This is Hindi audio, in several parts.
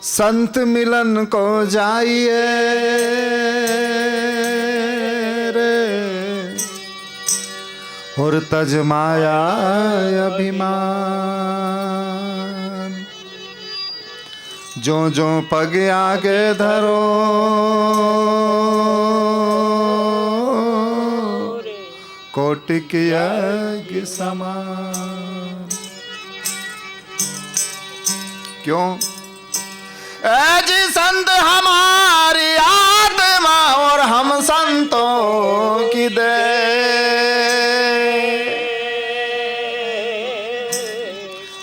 संत मिलन को जाइए रे और तज माया अभिमान। जो जो पग आगे धरो कोटिक यज्ञ समान। क्यों? जी संत हमारी आत्मा और हम संतों की दे।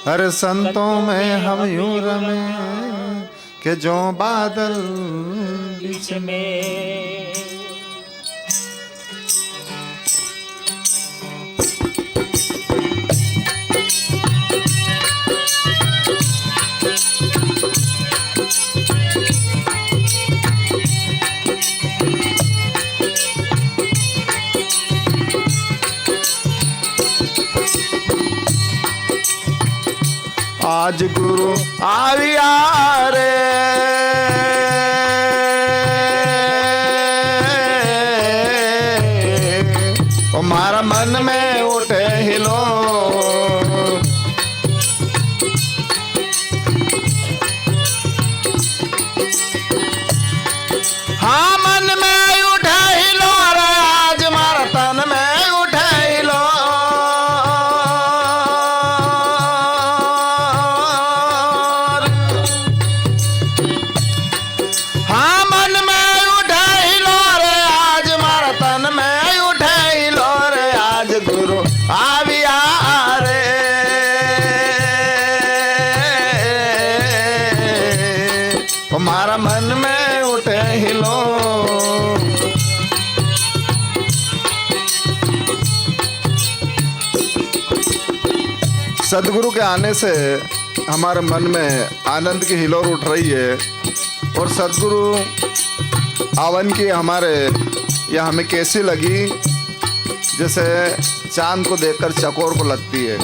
हर संतों में हम यूं रमे कि जो बादल बीच में। आज गुरु आविया रे ओ मारा मन में उठे हिलो। हाँ मन में उठे हिलो रे आज मारा तन में उठे हिलो। हमारा मन में उठे हिलो। सदगुरु के आने से हमारे मन में आनंद की हिलोर उठ रही है और सदगुरु आवन की हमारे यह हमें कैसी लगी जैसे चांद को देखकर चकोर को लगती है,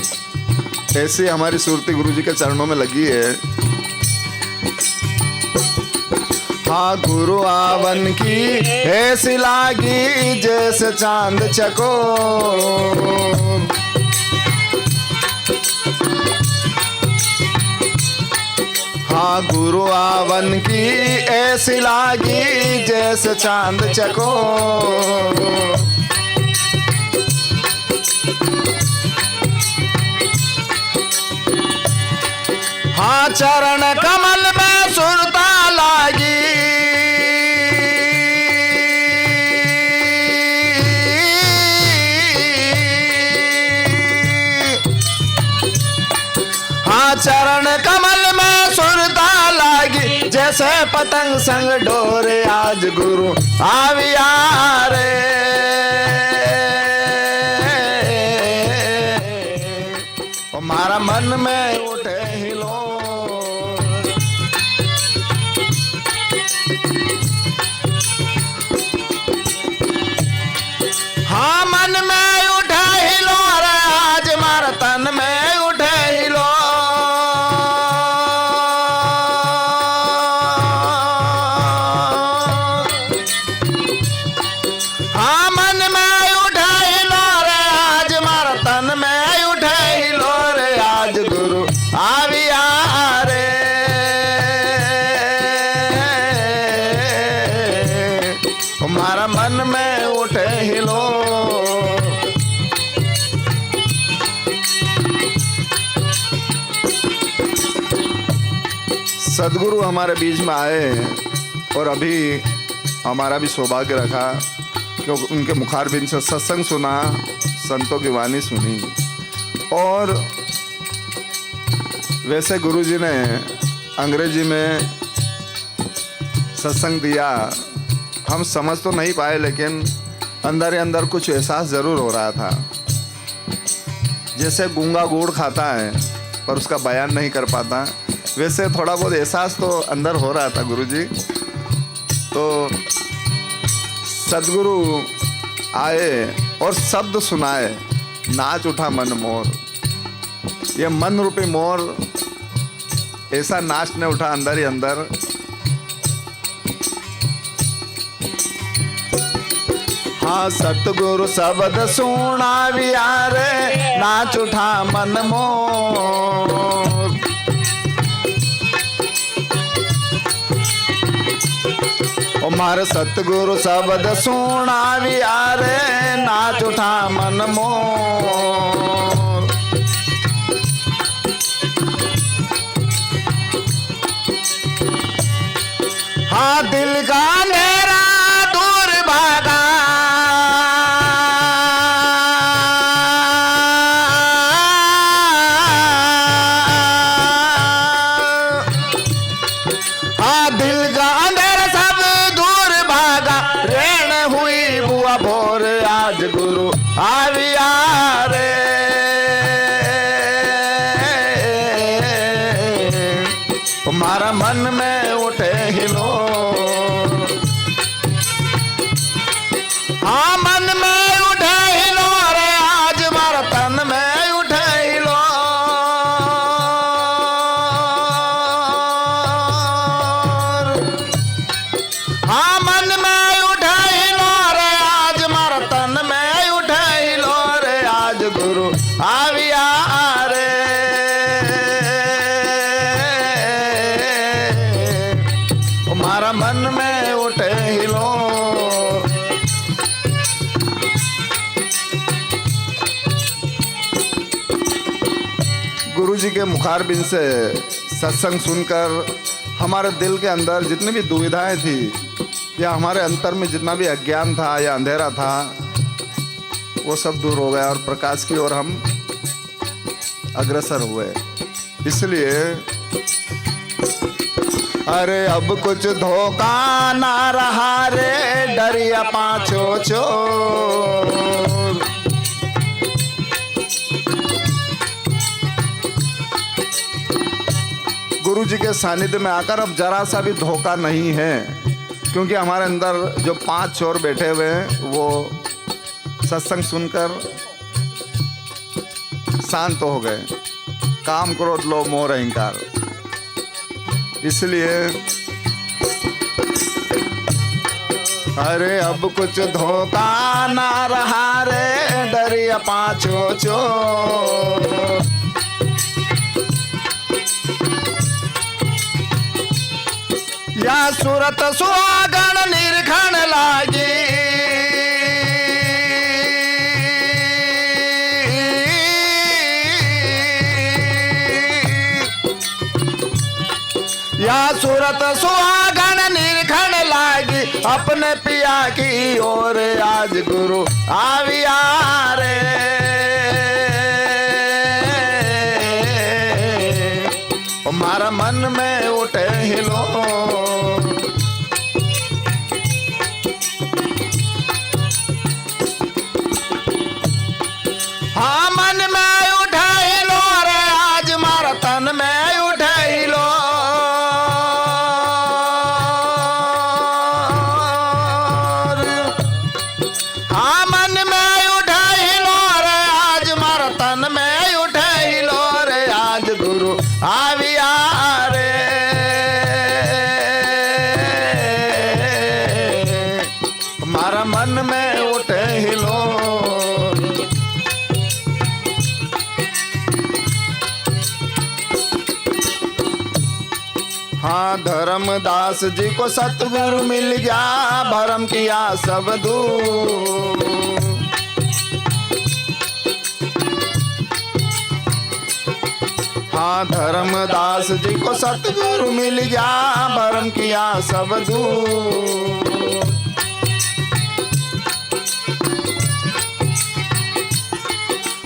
ऐसी हमारी सुरती गुरु जी के चरणों में लगी है। हाँ गुरु आवन की ऐसी लागी जैसे चांद चकोर। हाँ गुरु आवन की ऐसी लागी जैसे चांद चकोर। हाँ चरण कमल में सुरता लागी। हाँ चरण कमल में सुरता लागी जैसे पतंग संग डोरे। आज गुरु आविया रे हमारा मन में उठे हिलो। हाँ मन में उठे हिलो रे आज मारा तन में उठे हिलो। हाँ मन में उठे हिलो रे आज मारा तन में उठे हिलो रे। आज गुरु आविया रे हमारा मन में उठे हिलो। सदगुरु हमारे बीच में आए और अभी हमारा भी सौभाग्य रखा कि उनके मुखारबिंद से सत्संग सुना, संतों की वाणी सुनी। और वैसे गुरुजी ने अंग्रेजी में सत्संग दिया, हम समझ तो नहीं पाए लेकिन अंदर ही अंदर कुछ एहसास ज़रूर हो रहा था। जैसे गूंगा गुड़ खाता है पर उसका बयान नहीं कर पाता, वैसे थोड़ा बहुत एहसास तो अंदर हो रहा था गुरुजी। तो सदगुरु आए और शब्द सुनाए, नाच उठा मन मोर। ये मन रूपी मोर ऐसा नाचने उठा अंदर ही अंदर। हाँ सतगुरु शब्द सुना वियारे, नाच उठा मन मोर। ओ मारे सतगुरु शब्द सुना वियारे, नाच उठा मन मोर। हाँ दिल का अंधेरा दूर भागा, हाँ दिल का अंधेरा सब दूर भागा, रेण हुई बुआ भोर आज गुरु आविया रे। तुम्हारा मन में उठे हिलो, हाँ मन में उठे हिलो रे आज मारा तन में उठे हिलो। हाँ मन में उठे हिलो रे आज मारा तन में उठे हिलो रे आज गुरु आविया रे। हमारा मन में उठे हिलो, गुरु जी के मुखारबिन से सत्संग सुनकर हमारे दिल के अंदर जितनी भी दुविधाएं थी या हमारे अंतर में जितना भी अज्ञान था या अंधेरा था, वो सब दूर हो गया और प्रकाश की ओर हम अग्रसर हुए। इसलिए अरे अब कुछ धोखा ना रहा रे, डरिया पाछो चोर। गुरु जी के सानिध्य में आकर अब जरा सा भी धोखा नहीं है, क्योंकि हमारे अंदर जो 5 चोर बैठे हुए हैं वो सत्संग सुनकर शांत हो गए। काम क्रोध लोभ मोह अहंकार। इसलिए अरे अब कुछ धोखा ना रहा रे, डरिया पाछो चोर। या सूरत सुहागन निरखण लागी, या सूरत सुहागन निरखण लागी, अपने पिया की ओर आज गुरु आविया रे। हमारा मन में उठे हिलो, हाँ मन में उठे हिलो रे आज मारा तन में उठे हिलो। हाँ मन में उठे हिलो रे आज मारा तन में उठे हिलो रे आज गुरु आविया रे। हमारा मन में उठे हिलो, हाँ धर्मदास जी को सतगुरु मिल गया, भरम किया सब दूर। हाँ धर्मदास जी को सतगुरु मिल गया, भरम किया सब दूर।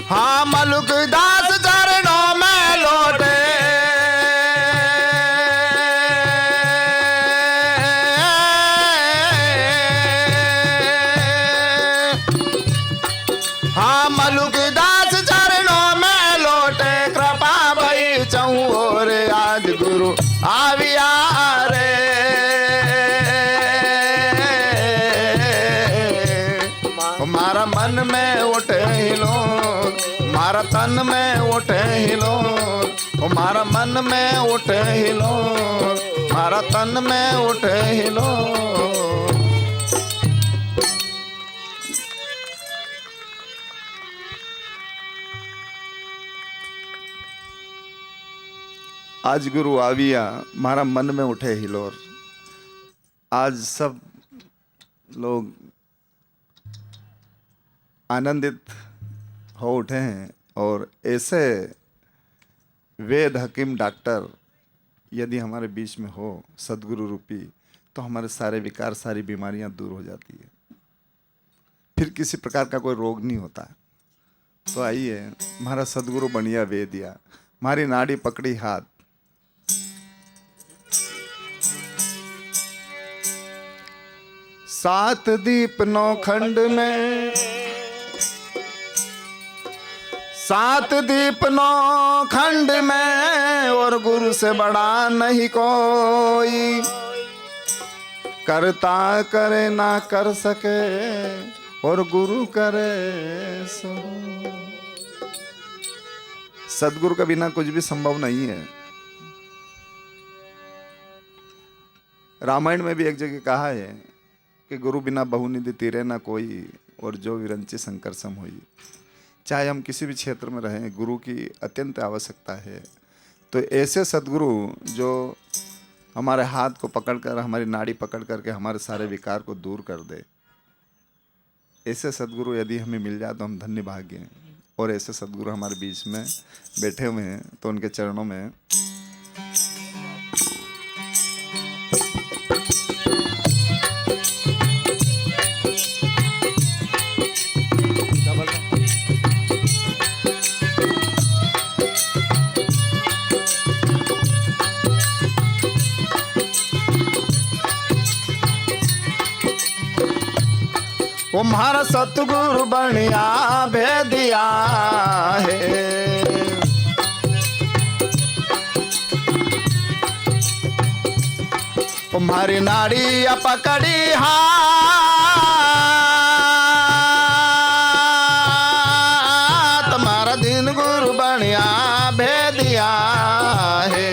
हाँ मलुकदास चरणों में लौटे, हाँ मलुकदास चरणों में लौटे, कृपा भई चहु और आज गुरु आविया रे। हमारा मन में उठे हिलो, मारा तन में उठे हिलो, मारा मन में उठे हिलोर, मारा तन में उठे हिलोर। आज गुरु आविया, मारा मन में उठे हिलोर। आज सब लोग आनंदित हो उठे हैं और ऐसे वेद हकीम डॉक्टर यदि हमारे बीच में हो सदगुरु रूपी, तो हमारे सारे विकार, सारी बीमारियां दूर हो जाती है, फिर किसी प्रकार का कोई रोग नहीं होता। तो आइए, हमारा सदगुरु बढ़िया वेदिया, हमारी नाड़ी पकड़ी हाथ। सात दीप नौ खंड में, सात दीप नौ खंड में, और गुरु से बड़ा नहीं कोई। करता करे ना कर सके, और गुरु करे सो। सदगुरु के बिना कुछ भी संभव नहीं है। रामायण में भी एक जगह कहा है कि गुरु बिना बहुनिधि तीरे ना कोई, और जो विरंची संकर सम होई। चाहे हम किसी भी क्षेत्र में रहें, गुरु की अत्यंत आवश्यकता है। तो ऐसे सदगुरु जो हमारे हाथ को पकड़कर, हमारी नाड़ी पकड़ करके हमारे सारे विकार को दूर कर दे, ऐसे सदगुरु यदि हमें मिल जाए तो हम धन्य भाग्य हैं। और ऐसे सदगुरु हमारे बीच में बैठे हुए हैं, तो उनके चरणों में तुम्हारा सतगुरु बढ़िया भेदिया है। तुम्हारी नाड़ी पकड़ी हाथ, तुम्हारा दिन गुरु बढ़िया भेदिया है।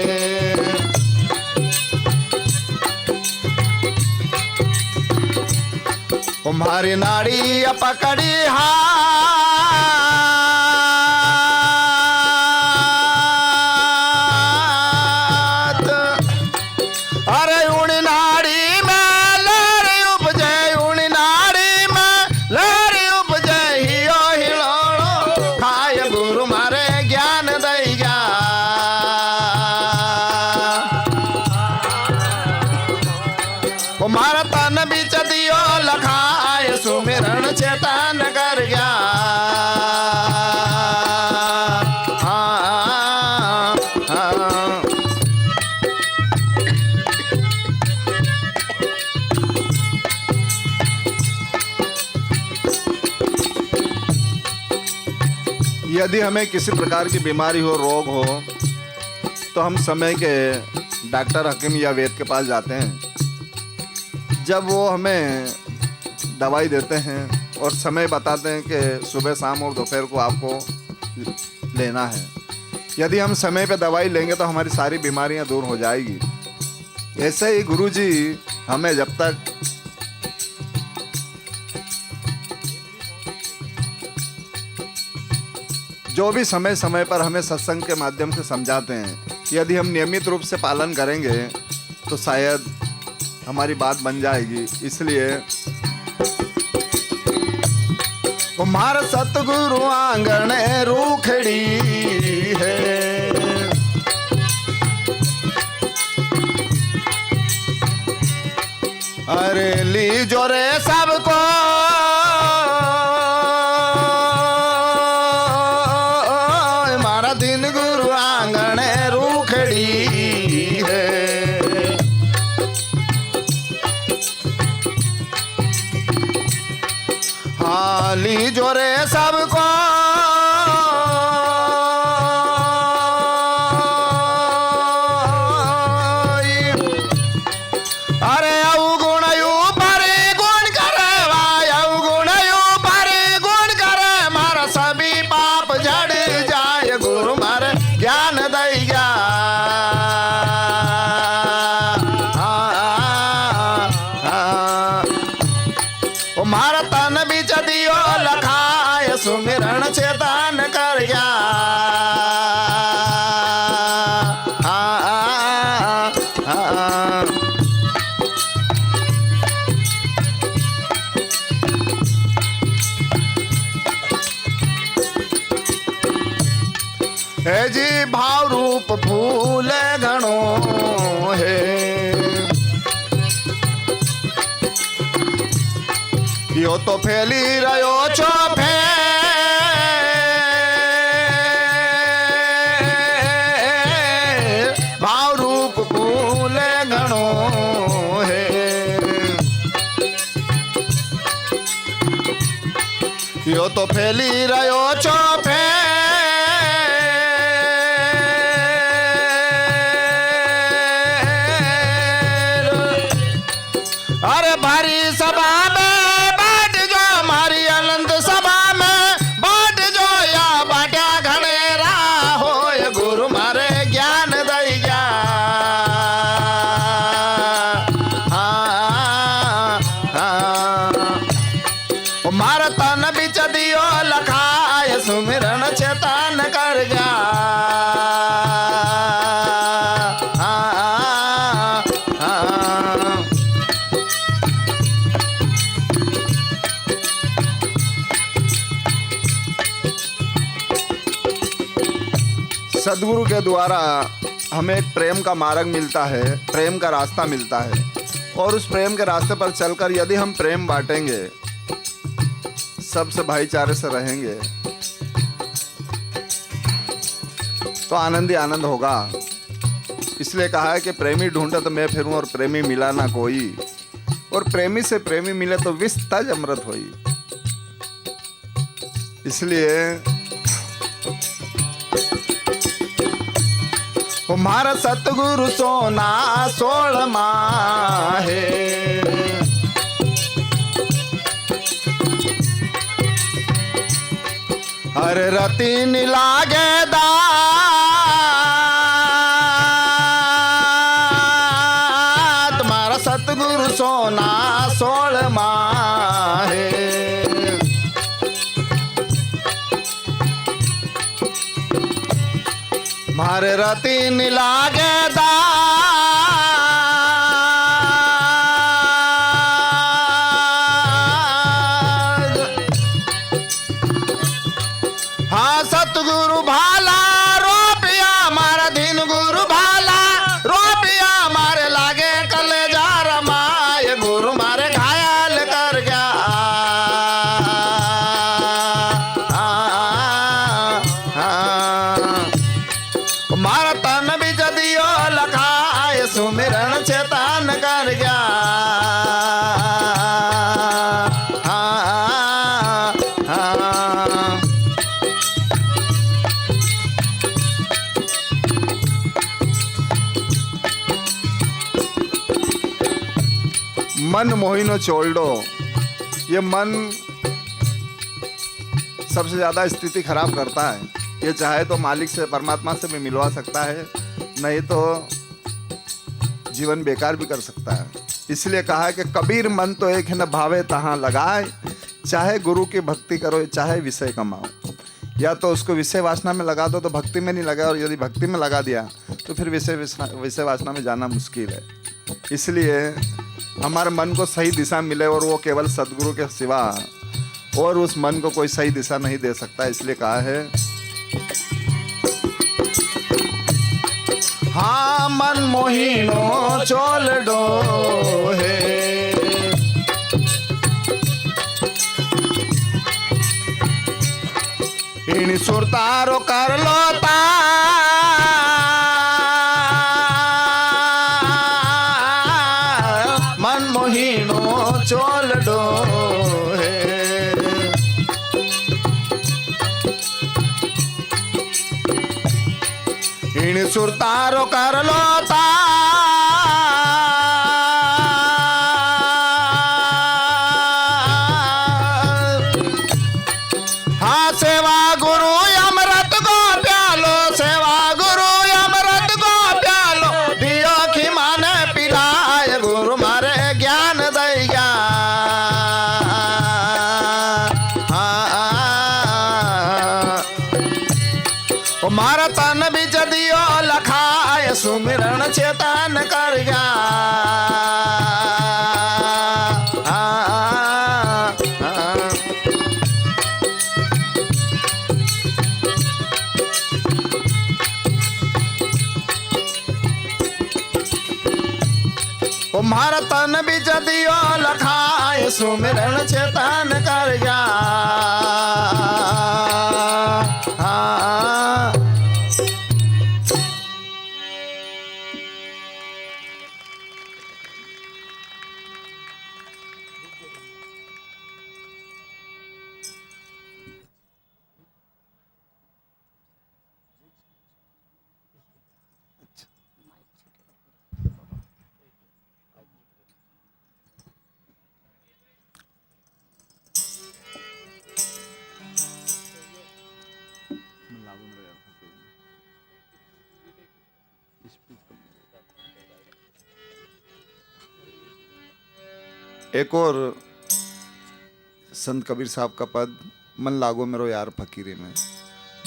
तुम्हारी नाड़ी पकड़ी हाथ, अरे उड़ी नाड़ी में लहरी उपजे, उड़ी नाड़ी में लहरी उपजे, हियो हिलोड़ो खाय गुरु मारे ज्ञान दैया। तुम्हारा तन बीच दियो लखाए, सुमिरन चेतन कर गया। हाँ, हाँ। यदि हमें किसी प्रकार की बीमारी हो, रोग हो, तो हम समय के डॉक्टर, हकीम या वेद के पास जाते हैं। जब वो हमें दवाई देते हैं और समय बताते हैं कि सुबह, शाम और दोपहर को आपको लेना है, यदि हम समय पे दवाई लेंगे तो हमारी सारी बीमारियां दूर हो जाएगी। ऐसे ही गुरुजी हमें जब तक जो भी समय समय पर हमें सत्संग के माध्यम से समझाते हैं, यदि हम नियमित रूप से पालन करेंगे तो शायद हमारी बात बन जाएगी। इसलिए तुम्हारा सतगुरु आंगन रूखड़ी है, अरे लीजो रे सबको हमारा दिन गुरु आंगन रूखड़ी है। हाँ लीजो रे सबको ज्ञान दैया। फूल घणो है। यो तो फैली रहो छो भाव रूप फूल घणो है। यो तो फैली रहो छो अरे भारी सभा में बाट जो हमारी अनंत सभा में बाट जो या बाटा घनेरा हो गुरु मारे ज्ञान दई जा। मारा तन बिच दियो लखाय सुमिरन चेतन कर जा। सदगुरु के द्वारा हमें एक प्रेम का मार्ग मिलता है, प्रेम का रास्ता मिलता है। और उस प्रेम के रास्ते पर चलकर यदि हम प्रेम बांटेंगे, सबसे भाईचारे से रहेंगे, तो आनंद ही आनंद होगा। इसलिए कहा है कि प्रेमी ढूंढे तो मैं फिरूं और प्रेमी मिला ना कोई, और प्रेमी से प्रेमी मिले तो विष तज अमृत होई। इसलिए हमारा सतगुरु सोना सोल माहे। हर रति लागे दात तुम्हारा सतगुरु सोना सोल माहे। मारे रति लागे दाद। हाँ सतगुरु भाला रोपिया मारा दिन गुरु भाला रोपिया मारे लागे कलेजा रमाए गुरु मारे घायल कर गया। मारा तन भी जदियो लखाए सुमिरन चेतन कर गया। मन मोहिनो चोल्डो, ये मन सबसे ज्यादा स्थिति खराब करता है। ये चाहे तो मालिक से परमात्मा से भी मिलवा सकता है, नहीं तो जीवन बेकार भी कर सकता है। इसलिए कहा है कि कबीर मन तो एक है न भावे तहाँ लगाए। चाहे गुरु की भक्ति करो चाहे विषय कमाओ, या तो उसको विषय वासना में लगा दो तो भक्ति में नहीं लगा, और यदि भक्ति में लगा दिया तो फिर विषय वासना में जाना मुश्किल है। इसलिए हमारे मन को सही दिशा मिले, और वो केवल सदगुरु के सिवा और उस मन को कोई सही दिशा नहीं दे सकता। इसलिए कहा है हाँ मन मोहिनो चोल डो है। इन सुरतारो कर लो मन मोहिनो चोल डो है। इन सुरतारो कर लो हाँ सेवा गुरु अमृत को प्यालो, सेवा गुरु अमृत को प्यालो, दियो की माने पिलाए गुरु मारे ज्ञान दैया। मारा तन बिच दियो लखाए सुमिरन चेतन कर गया। ओ मारा तन भी जदियो लखाए सुमिरन चेतन कर जा एक और संत कबीर साहब का पद, मन लागो मेरो यार फकीरी में,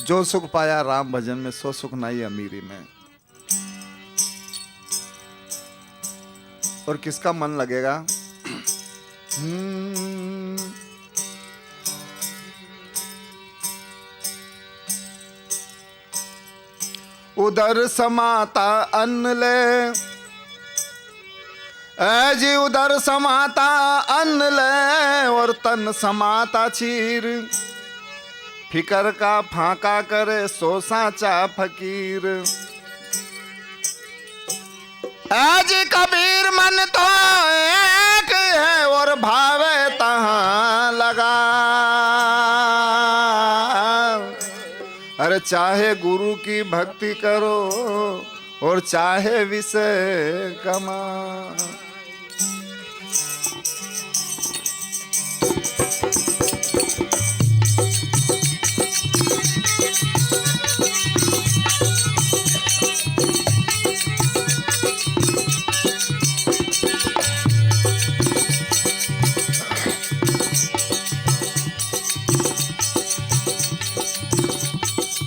जो सुख पाया राम भजन में, सो सुख नाई अमीरी में। और किसका मन लगेगा? उधर समाता अन्न ले, जी उधर समाता अन्न ले, और तन समाता चीर, फिकर का फाका करे सो साचा फकीर। जी कबीर मन तो एक है, और भावे तहां लगा। अरे चाहे गुरु की भक्ति करो, और चाहे विषय कमा।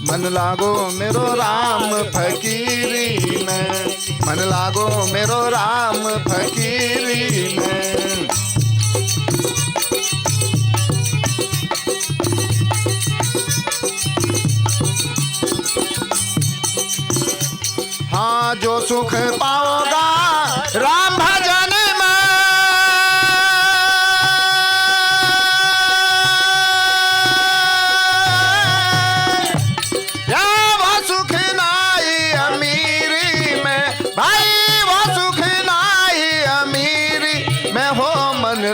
मन लागो मेरो राम फकीरी में, मन लागो मेरो राम फकीरी में। हाँ जो सुख पाओगा राम भजन में,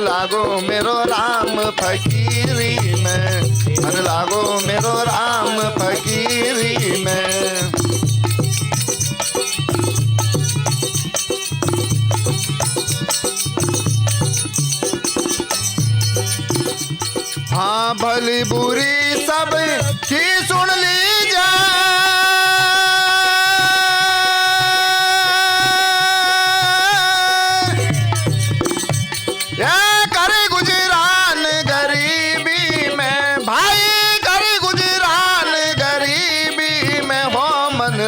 लागो मेरो राम फकीरी में, मन लागो मेरो राम फकीरी में। हाँ भली बुरी सब की सुन ली जा,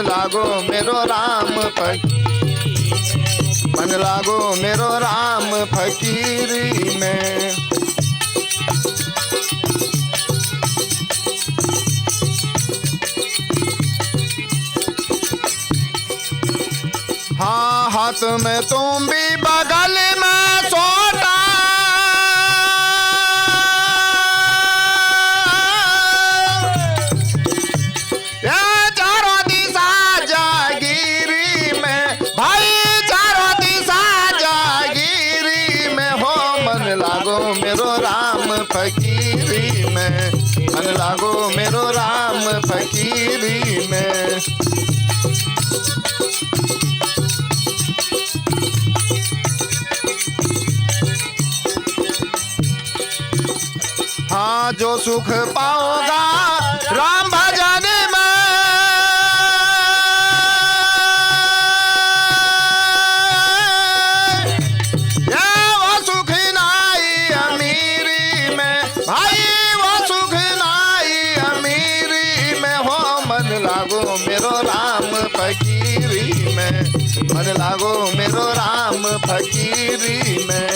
लागो मेरो राम मन लागो मेरो राम फकीरी में। हाँ हाथ में तुम भी बगल में सोटा, मेरो राम फकीरी में, मन लागो मेरो राम फकीरी में। हाँ जो सुख पाओगा राम भजन में, लागो मेरो राम फकीरी में, मन लागो मेरो राम फकीरी में।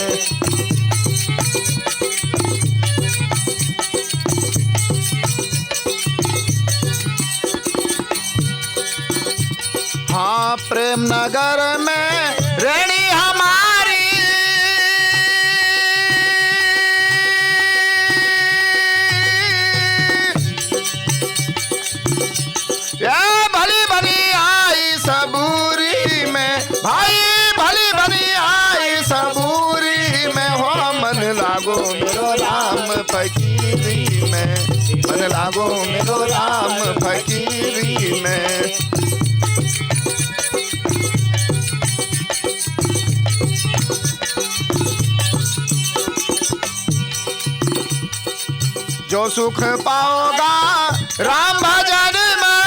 हाँ प्रेम नगर में रेणी हमारी, मन लागो मेरो राम फकीरी में। जो सुख पाओगा राम भजन में,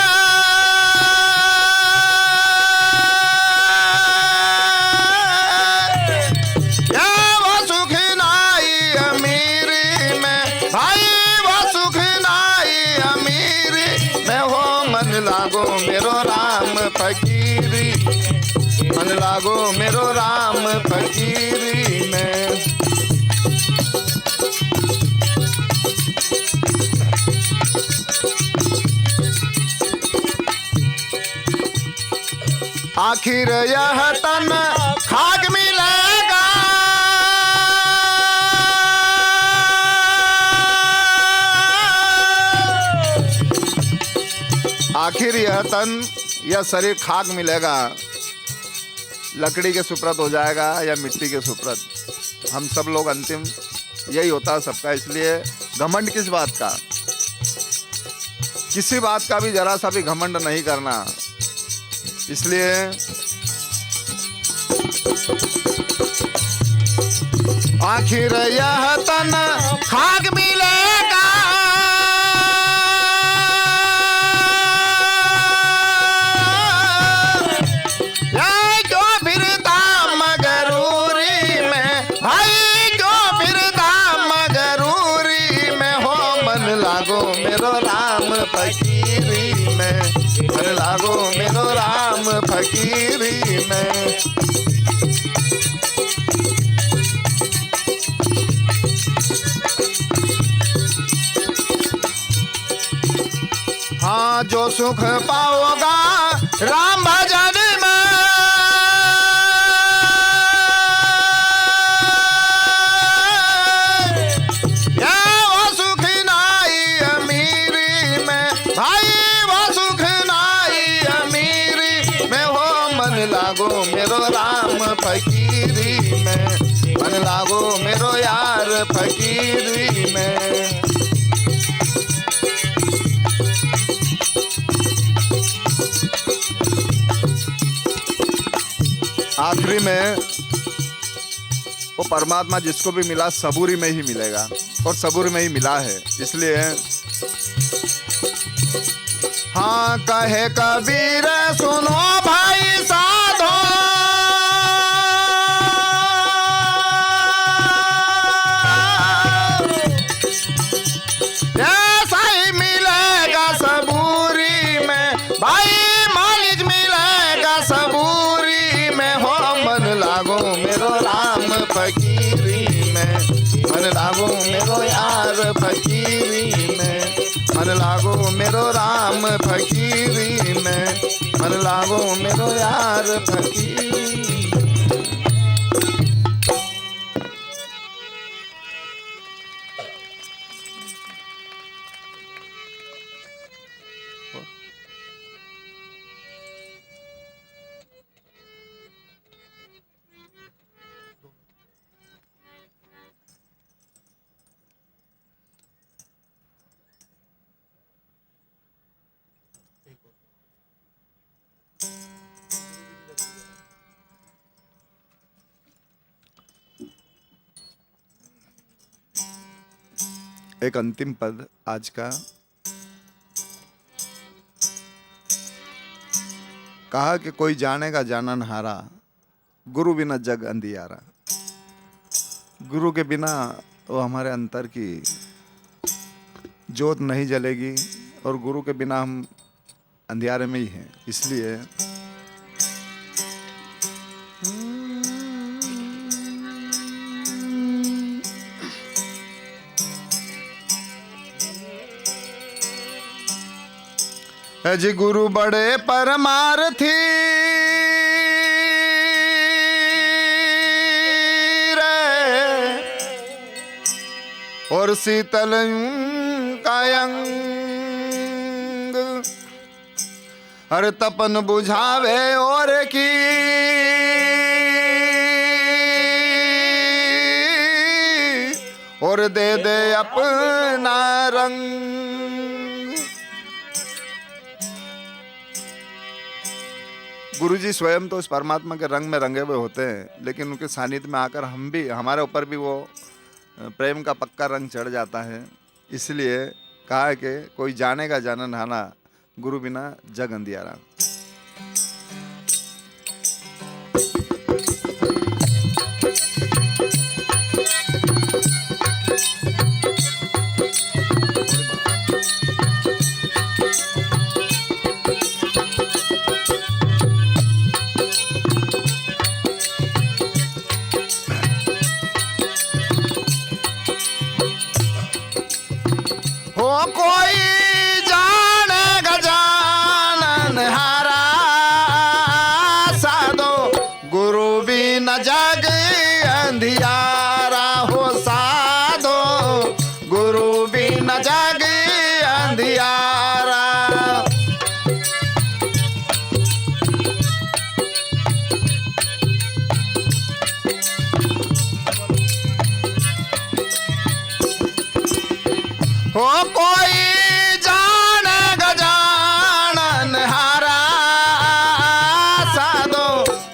या वो सुख नाई अमीरी में, भाई वो सुख नाई अमीरी में हो। मन लागो मेरो राम फकीरी, मन लागो मेरो राम फकीरी में। आखिर यह तन खाक मिलेगा, आखिर यह तन यह शरीर खाक मिलेगा, लकड़ी के सुप्रत हो जाएगा या मिट्टी के सुप्रत। हम सब लोग अंतिम यही होता है सबका। इसलिए घमंड किस बात का, किसी बात का भी जरा सा भी घमंड नहीं करना। इसलिए आखिर यह तन खाक मिलेगा, ये जो फिरता मगरूरी में, भाई जो फिरता मगरूरी में हो। मन लागो मेरो राम फकीरी में, मन लागो मेरो राम फकीरी में। हाँ जो सुख पाओगा राम भजन में, या वो सुख नाई अमीरी में, भाई वो सुख नाई अमीरी में हो। मन लागो मेरो राम फकीरी में, मन लागो मेरो यार फकीरी में। आखिरी में वो परमात्मा जिसको भी मिला सबूरी में ही मिलेगा, और सबूरी में ही मिला है। इसलिए हाँ कहे कबीर सुनो भाई साधो, ऐसा ही मिलेगा सबूरी में, भाई मालिक मिलेगा सबूरी में हो। मन लागो मेरो राम फकीरी में, मन लागो मेरो यार फकीरी में, मन लागो मेरो राम फकीरी में, मन लागो मेरो यार फकीरी। एक अंतिम पद आज का। कहा कि कोई जानेगा जानन हारा, गुरु बिना जग अंधियारा। गुरु के बिना वो हमारे अंतर की ज्योत नहीं जलेगी, और गुरु के बिना हम अंधियारे में ही हैं। इसलिए जी गुरु बड़े परमार्थी रे, और शीतल कायंग हर तपन बुझावे और की, और दे दे अपना रंग। गुरुजी स्वयं तो उस परमात्मा के रंग में रंगे हुए होते हैं, लेकिन उनके सानिध्य में आकर हम भी, हमारे ऊपर भी वो प्रेम का पक्का रंग चढ़ जाता है। इसलिए कहा है कि कोई जानेगा जानन हाना, गुरु बिना जग अंधियारा। कोई जाने गजानन हारा, साधो गुरु बिन जग अंधियारा हो, साधो गुरु बिन जग अंधियारा। हो कोई जाने गजानन हारा, साधो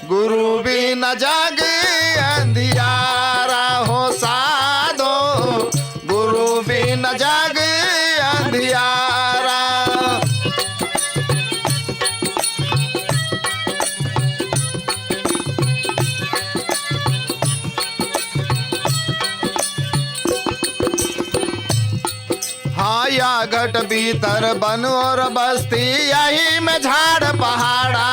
गुरु बिन जग अंधियारा हो, साधो गुरु बिन जग अंधियारा। हाँ या घट भीतर बन और बस्ती, यही में झाड़ पहाड़ा।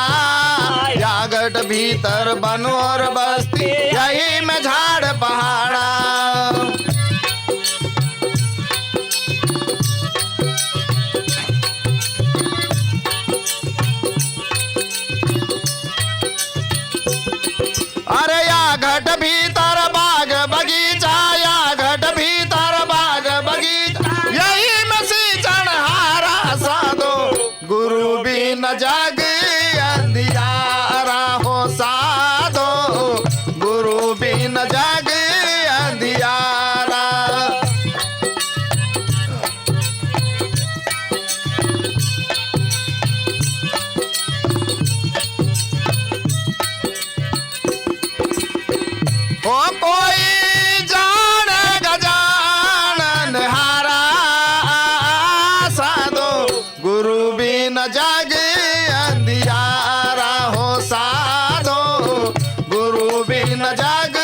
या घट भीतर बन और बस्ती, यही में झाड़ पहाड़ा। अरे या घट भीतर बाग बगीचा, या घट भीतर बाग बगीचा, यही में सींचन हारा, साधो गुरु बिन जग अंधियारा हो, साधो गुरु बिन जग अंधियारा। हो कोई जाने गजानन हारा, साधो गुरु बिन जग अंधियारा हो, साधो गुरु बिन जग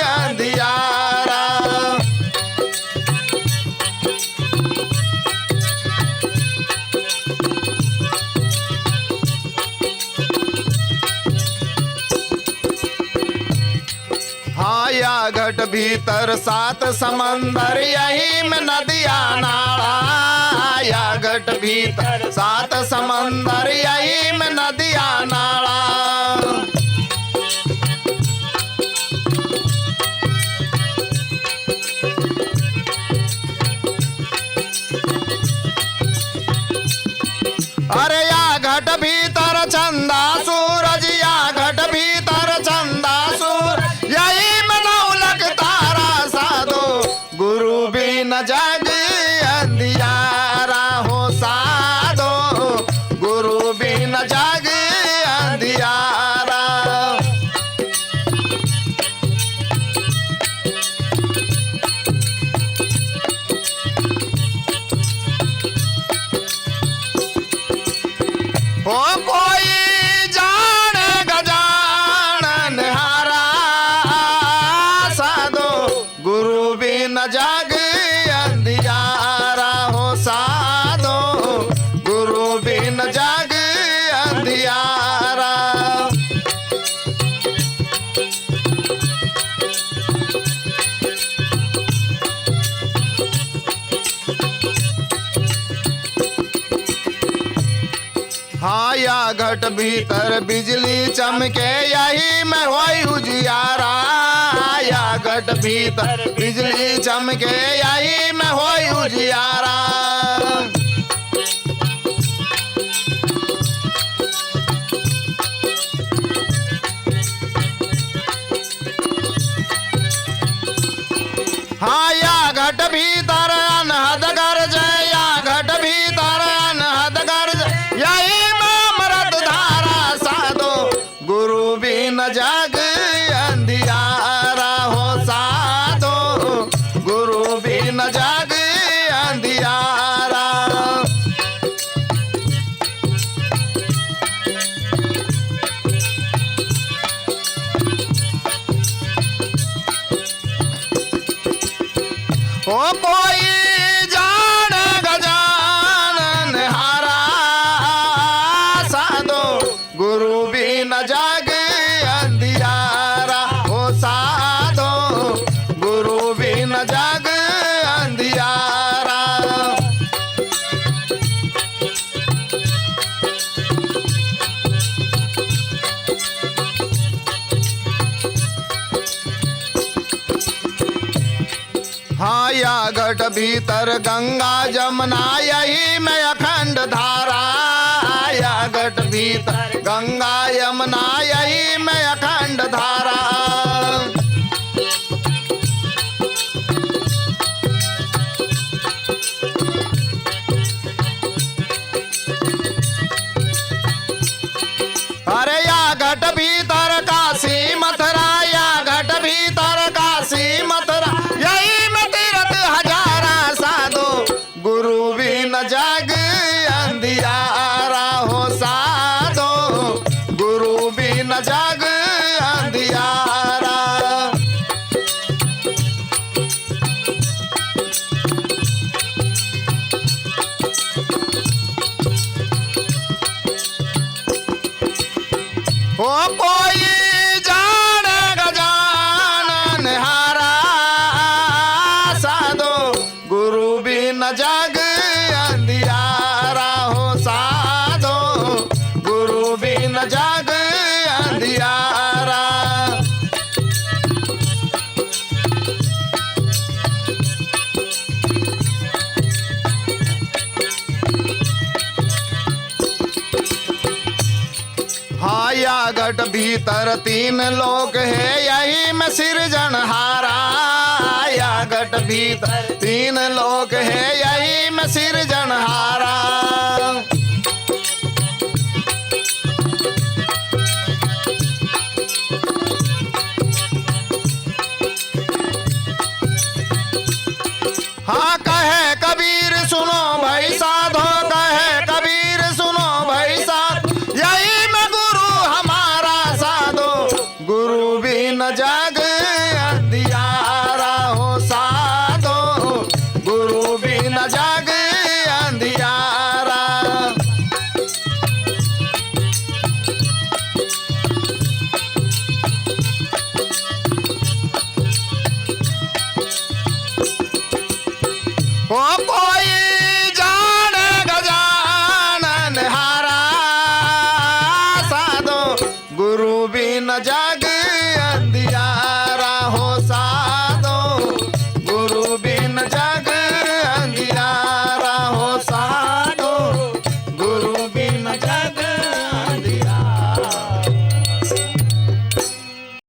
अंधियारा। हाँ या घट भीतर सात समंदर, यही में नदिया नाला। या घट भीतर सात समंदर, यही में नदिया नाला। अरे या घट भीतर चंदा सूरज, या घट भीतर चंदा सूरज, यही में नौलख तारा, साधो गुरु बिन जग अंधियारा हो, साधो गुरु बिन जग अंधियारा। हो कोई जाने गजानन हारा, साधो गुरु बिन जग अंधियारा हो, साधो गुरु बिन जग अंधियारा। हाँ या घट भीतर बिजली चमके, यही में होई उजियारा। या घट भीतर बिजली चमके, यही में होई उजियारा। हाँ या घट भीतर अनहद गर्ज, या घट भीतर अनहद गर्ज, यही में अमृत धारा, साधो हो कोई जान गजानन हारा साधो गुरु भी न जाग अंधियारा हो साधो गुरु भी न जाग अंधियारा हाँ या घट भीतर गंगा जमुना यही में अखंड धारा या घट भीतर गंगा यमुना यही में अखंड धारा अरे या घट भीतर काशी मथुरा या घट भीतर काशी मथुरा यही गुरु भी न जाग अंधियारा हो साधो गुरु भी न जाग अंधियारा हो कोई जान गजानन हारा साधो गुरु भी न जाग अंधियारा हो साधो गुरु भी न जाग अंधियारा हाँ या घट भीतर तीन लोक है यही में सिरजनहारा या घट भीतर तीन लोक है यही में सिरजनहारा हाँ कहे कबीर सुनो भाई साधो कहे कबीर सुनो भाई साधो यही में गुरु हमारा साधो गुरु भी न जाग